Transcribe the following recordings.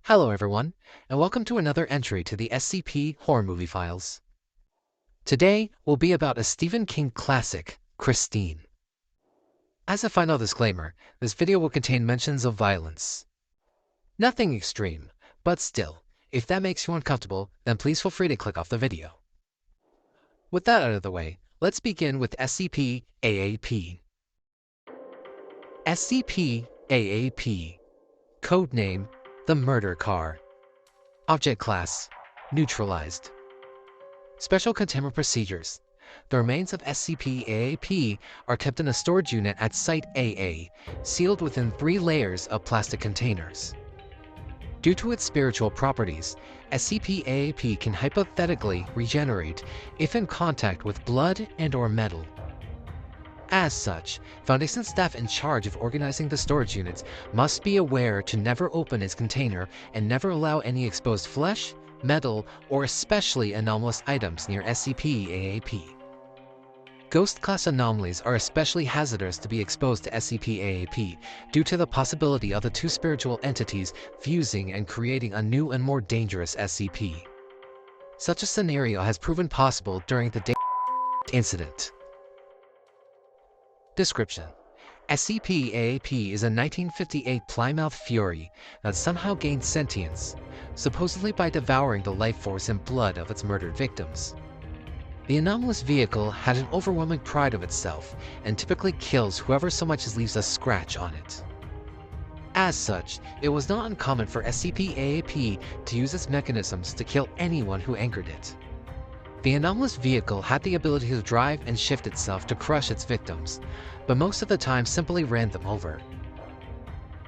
Hello everyone, and welcome to another entry to the SCP Horror Movie Files. Today will be about a Stephen King classic, Christine. As a final disclaimer, this video will contain mentions of violence. Nothing extreme, but still, if that makes you uncomfortable, then please feel free to click off the video. With that out of the way, let's begin with SCP-AAP. SCP-AAP, codename the Murder Car. Object Class: Neutralized. Special Containment Procedures. The remains of SCP-AAP are kept in a storage unit at Site-AA, sealed within 3 layers of plastic containers. Due to its spiritual properties, SCP-AAP can hypothetically regenerate if in contact with blood and/or metal. As such, Foundation staff in charge of organizing the storage units must be aware to never open its container and never allow any exposed flesh, metal, or especially anomalous items near SCP-AAP. Ghost class anomalies are especially hazardous to be exposed to SCP-AAP due to the possibility of the 2 spiritual entities fusing and creating a new and more dangerous SCP. Such a scenario has proven possible during the incident. Description: SCP-AAP is a 1958 Plymouth Fury that somehow gained sentience, supposedly by devouring the life force and blood of its murdered victims. The anomalous vehicle had an overwhelming pride of itself and typically kills whoever so much as leaves a scratch on it. As such, it was not uncommon for SCP-AAP to use its mechanisms to kill anyone who angered it. The anomalous vehicle had the ability to drive and shift itself to crush its victims, but most of the time simply ran them over.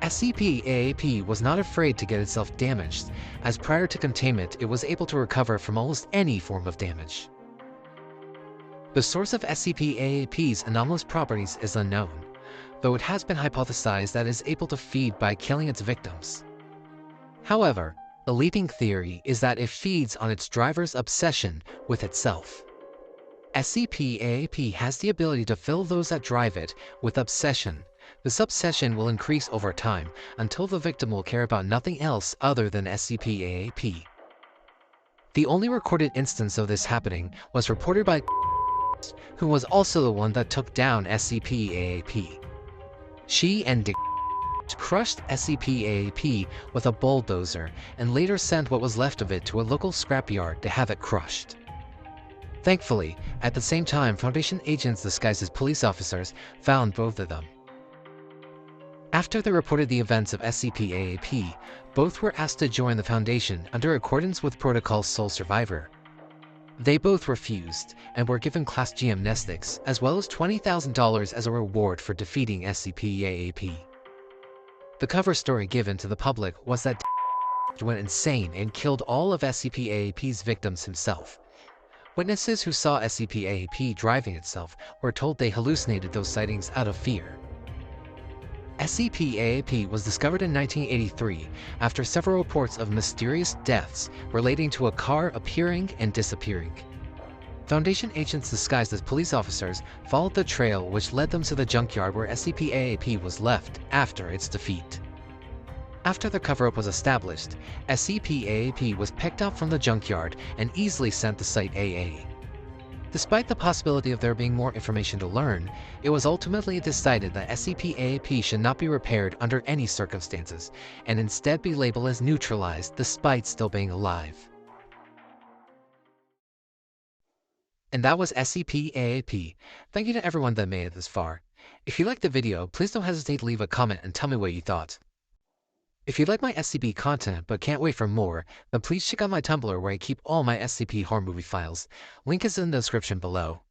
SCP-AAP was not afraid to get itself damaged, as prior to containment it was able to recover from almost any form of damage. The source of SCP-AAP's anomalous properties is unknown, though it has been hypothesized that it is able to feed by killing its victims. However, the leading theory is that it feeds on its driver's obsession with itself. SCP-AAP has the ability to fill those that drive it with obsession. This obsession will increase over time until the victim will care about nothing else other than SCP-AAP. The only recorded instance of this happening was reported by who was also the one that took down SCP-AAP. She and crushed SCP-AAP with a bulldozer and later sent what was left of it to a local scrapyard to have it crushed. Thankfully, at the same time, Foundation agents disguised as police officers found both of them. After they reported the events of SCP-AAP, both were asked to join the Foundation under accordance with Protocol Sole Survivor. They both refused and were given Class G amnestics as well as $20,000 as a reward for defeating SCP-AAP. The cover story given to the public was that went insane and killed all of SCP-AAP's victims himself. Witnesses who saw SCP-AAP driving itself were told they hallucinated those sightings out of fear. SCP-AAP was discovered in 1983 after several reports of mysterious deaths relating to a car appearing and disappearing. Foundation agents disguised as police officers followed the trail which led them to the junkyard where SCP-AAP was left after its defeat. After the cover-up was established, SCP-AAP was picked up from the junkyard and easily sent to Site-AA. Despite the possibility of there being more information to learn, it was ultimately decided that SCP-AAP should not be repaired under any circumstances, and instead be labeled as neutralized despite still being alive. And that was SCP-AAP. Thank you to everyone that made it this far. If you liked the video, please don't hesitate to leave a comment and tell me what you thought. If you like my SCP content but can't wait for more, then please check out my Tumblr where I keep all my SCP horror movie files. Link is in the description below.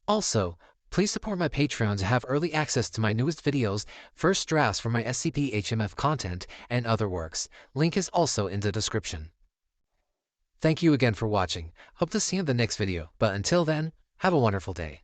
Also, please support my Patreon to have early access to my newest videos, first drafts for my SCP HMF content, and other works. Link is also in the description. Thank you again for watching. Hope to see you in the next video, but until then, have a wonderful day.